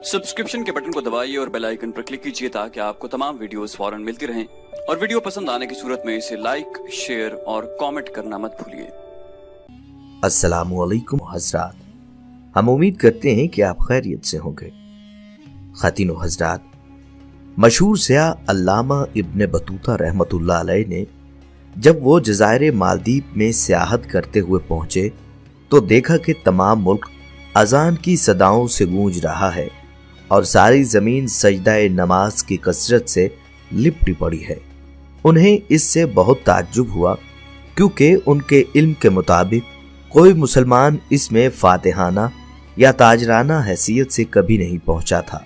Subscription के button को दबाइए और बेल आइकन पर क्लिक कीजिए ताकि आपको तमाम वीडियोस फौरन मिलती रहें और वीडियो पसंद आने की सूरत में इसे लाइक, शेयर और कमेंट करना मत भूलिए। अस्सलामु अलैकुम हजरात, हम उम्मीद करते हैं कि आप खैरियत से होंगे। खातिन व हजरात, मशहूर सयाह अल्लामा इब्न बतूता रहमतुल्लाह अलैह ने जब वो जज़ायर मालदीव में सियाहत करते हुए पहुंचे तो देखा कि तमाम मुल्क अजान की सदाओं से गूंज रहा है और सारी जमीन सजदाए नमाज की कसरत से लिपटी पड़ी है। उन्हें इससे बहुत ताज्जुब हुआ क्योंकि उनके इल्म के मुताबिक कोई मुसलमान इसमें फातिहाना या ताजराना हैसियत से कभी नहीं पहुंचा था।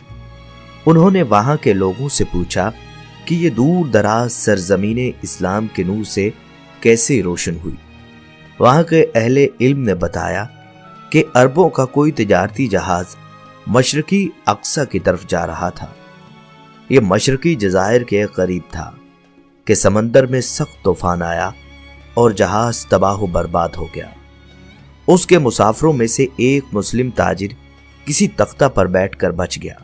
उन्होंने वहां के लोगों से पूछा कि ये दूर दराज सरजमीने इस्लाम के नूर से कैसे रोशन हुई। वहां के अहले इल्म ने बताया कि अरबों का कोई तिजारती जहाज मशरकी अक्सा की तरफ जा रहा था। यह मशरकी जजायर के करीब था कि समंदर में सख्त तूफान आया और जहाज तबाह बर्बाद हो गया। उसके मुसाफिरों में से एक मुस्लिम ताजिर किसी तख्ता पर बैठकर बच गया।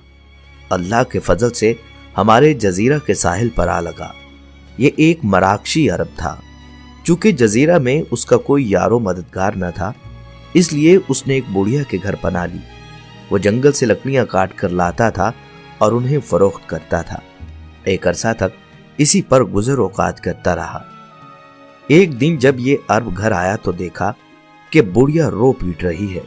अल्लाह के फजल से हमारे जजीरा के साहिल पर आ लगा। ये एक मराकशी अरब था। चूंकि जजीरा में उसका कोई यारो मददगार न था, इसलिए उसने एक बुढ़िया के घर पनाह ली। वो जंगल से लकड़ियां काट कर लाता था और उन्हें फरोख्त करता था। एक अरसा तक इसी पर गुजर औकात करता रहा। एक दिन जब ये अरब घर आया तो देखा कि बुढ़िया रो पीट रही है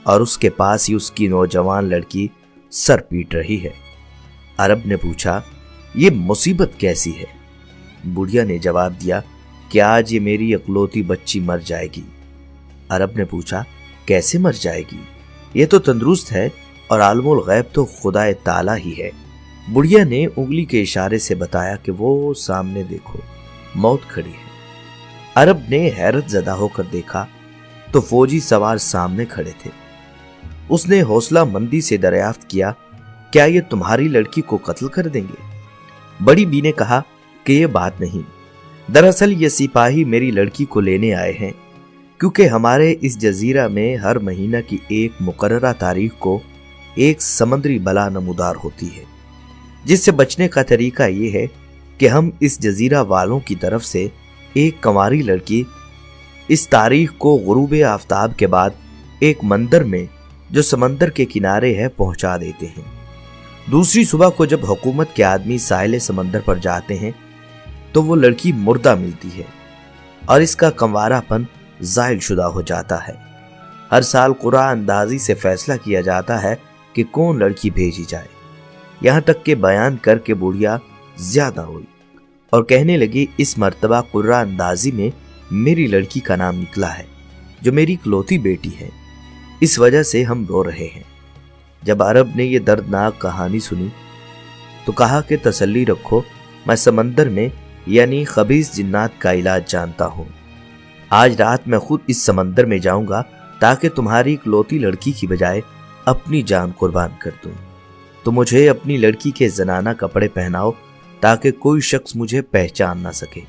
और उसके पास ही उसकी नौजवान लड़की सर पीट रही है। अरब ने पूछा, ये मुसीबत कैसी है? बुढ़िया ने जवाब दिया कि आज ये मेरी इकलौती बच्ची मर जाएगी। अरब ने पूछा, कैसे मर जाएगी? ये तो तंदुरुस्त है और आलमुल गैब तो खुदा ताला ही है। बुढ़िया ने उंगली के इशारे से बताया कि वो सामने देखो, मौत खड़ी है। अरब ने हैरत ज़दा होकर देखा तो फौजी सवार सामने खड़े थे। उसने हौसला मंदी से दरियाफ्त किया, क्या ये तुम्हारी लड़की को कत्ल कर देंगे? बड़ी बी ने कहा कि ये बात नहीं, दरअसल ये सिपाही मेरी लड़की को लेने आए हैं क्योंकि हमारे इस जजीरा में हर महीना की एक मुकर्ररा तारीख को एक समंदरी बला नमूदार होती है, जिससे बचने का तरीका ये है कि हम इस जजीरा वालों की तरफ से एक कंवारी लड़की इस तारीख को गुरूब आफ्ताब के बाद एक मंदिर में जो समंदर के किनारे है पहुंचा देते हैं। दूसरी सुबह को जब हुकूमत के आदमी साहिल समंदर पर जाते हैं तो वो लड़की मुर्दा मिलती है और इसका कंवारापन ज़ाइल शुदा हो जाता है। हर साल कुरान अंदाजी से फैसला किया जाता है कि कौन लड़की भेजी जाए। यहाँ तक के बयान करके बुढ़िया ज्यादा हुई और कहने लगी, इस मर्तबा कुरान अंदाजी में मेरी लड़की का नाम निकला है जो मेरी इकलौती बेटी है, इस वजह से हम रो रहे हैं। जब अरब ने यह दर्दनाक कहानी सुनी तो कहा कि तसल्ली रखो, मैं समंदर में यानी खबीस जिन्नात का इलाज जानता हूँ। आज रात मैं खुद इस समंदर में जाऊंगा ताकि तुम्हारी इकलौती लड़की की बजाय अपनी जान कुर्बान कर दूं। तो मुझे अपनी लड़की के जनाना कपड़े पहनाओ ताकि कोई शख्स मुझे पहचान ना सके।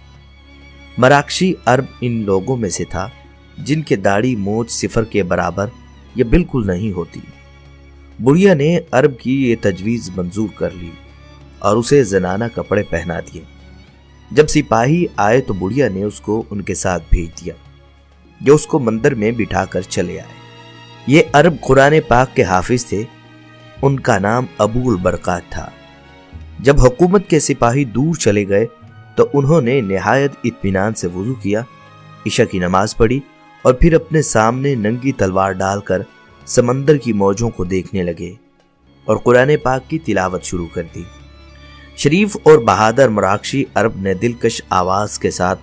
मराकशी अरब इन लोगों में से था जिनके दाढ़ी मूंछ सिफर के बराबर ये बिल्कुल नहीं होती। बुढ़िया ने अरब की ये तजवीज मंजूर कर ली और उसे जनाना कपड़े पहना दिए। जब सिपाही आए तो बुढ़िया ने उसको उनके साथ भेज दिया, जो उसको मंदिर में बिठाकर चले आए। ये अरब कुरान पाक के हाफिज थे। उनका नाम अबूल बरकात था। जब हुकूमत के सिपाही दूर चले गए तो उन्होंने निहायत इत्मीनान से वुजू किया, इशा की नमाज पढ़ी और फिर अपने सामने नंगी तलवार डालकर समंदर की मौजों को देखने लगे और कुरान पाक की तिलावत शुरू कर दी। शरीफ और बहादुर मराकशी अरब ने दिलकश आवाज के साथ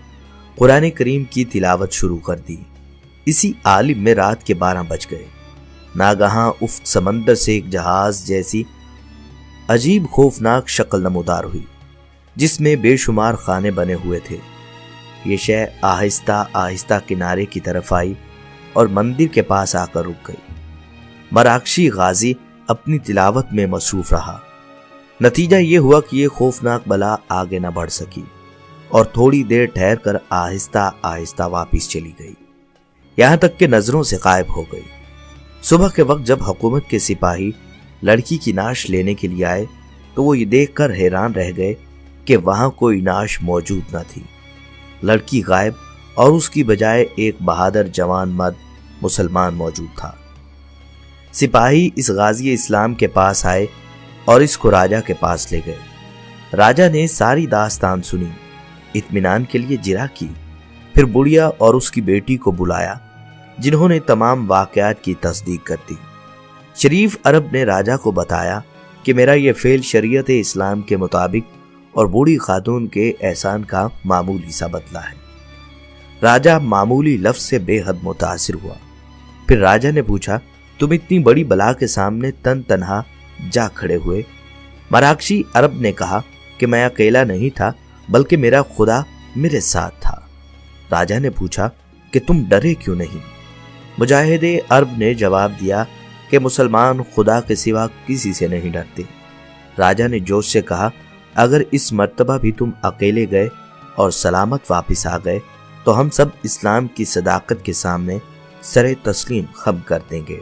कुरान करीम की तिलावत शुरू कर दी। इसी आलिम में रात के 12 बज गए। नागहां उफ्क समंदर से एक जहाज जैसी अजीब खौफनाक शक्ल नमूदार हुई जिसमें बेशुमार खाने बने हुए थे। ये शय आहिस्ता आहिस्ता किनारे की तरफ आई और मंदिर के पास आकर रुक गई। मराकशी गाजी अपनी तिलावत में मसरूफ रहा। नतीजा ये हुआ कि ये खौफनाक बला आगे न बढ़ सकी और थोड़ी देर ठहर कर आहिस्ता आहिस्ता वापिस चली गई, यहां तक कि नजरों से गायब हो गई। सुबह के वक्त जब हुकूमत के सिपाही लड़की की नाश लेने के लिए आए तो वो ये देखकर हैरान रह गए कि वहां कोई नाश मौजूद न थी। लड़की गायब और उसकी बजाय एक बहादुर जवान मर्द मुसलमान मौजूद था। सिपाही इस गाजी इस्लाम के पास आए और इसको राजा के पास ले गए। राजा ने सारी दास्तान सुनी, इत्मीनान के लिए जिरा की, फिर बुढ़िया और उसकी बेटी को बुलाया जिन्होंने तमाम वाकयात की तस्दीक कर दी। शरीफ अरब ने राजा को बताया कि मेरा ये फेल शरीयत इस्लाम के मुताबिक और बूढ़ी खातून के एहसान का मामूली सा बदला है। राजा मामूली लफ्ज से बेहद मुतासिर हुआ। फिर राजा ने पूछा, तुम इतनी बड़ी बला के सामने तन तन्हा जा खड़े हुए? मराकशी अरब ने कहा कि मैं अकेला नहीं था बल्कि मेरा खुदा मेरे साथ था। राजा ने पूछा कि तुम डरे क्यों नहीं? मुजाहिदे अरब ने जवाब दिया कि मुसलमान खुदा के सिवा किसी से नहीं डरते। राजा ने जोश से कहा, अगर इस मर्तबा भी तुम अकेले गए और सलामत वापस आ गए तो हम सब इस्लाम की सदाकत के सामने सरे तस्लीम खम कर देंगे।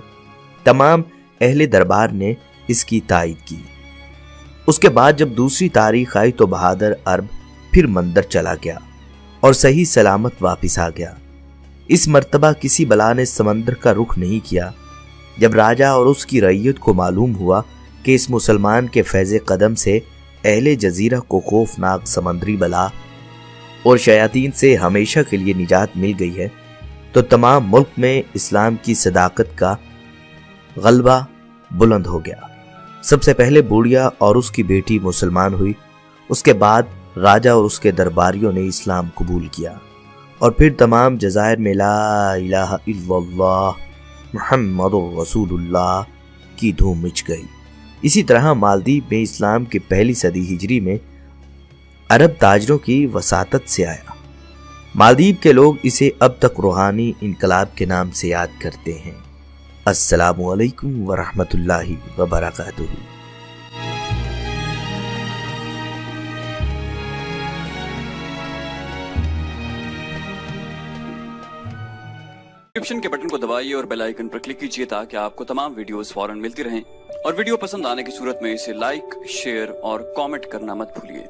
तमाम अहले दरबार ने इसकी तायीद की। उसके बाद जब दूसरी तारीख आई तो बहादुर अरब फिर मंदिर चला गया और सही सलामत वापस आ गया। इस मर्तबा किसी बला ने समंदर का रुख नहीं किया। जब राजा और उसकी रैयत को मालूम हुआ कि इस मुसलमान के फैज़े कदम से अहले जजीरा को खौफनाक समंदरी बला और शयातीन से हमेशा के लिए निजात मिल गई है, तो तमाम मुल्क में इस्लाम की सदाकत का गलबा बुलंद हो गया। सबसे पहले बुढ़िया और उसकी बेटी मुसलमान हुई, उसके बाद राजा और उसके दरबारियों ने इस्लाम कबूल किया और फिर तमाम जज़ायर में ला इलाहा इल्लल्लाह मुहम्मदुर रसूलुल्लाह की धूम मच गई। इसी तरह मालदीव में इस्लाम की पहली सदी हिजरी में अरब ताजरों की वसातत से आया। मालदीव के लोग इसे अब तक रूहानी इनकलाब के नाम से याद करते हैं। अस्सलामु अलैकुम व रहमतुल्लाहि व बरकातुहू। डिस्क्रिप्शन के बटन को दबाइए और बेल आइकन पर क्लिक कीजिए ताकि आपको तमाम वीडियोस फौरन मिलती रहें। और वीडियो पसंद आने की सूरत में इसे लाइक, शेयर और कमेंट करना मत भूलिए।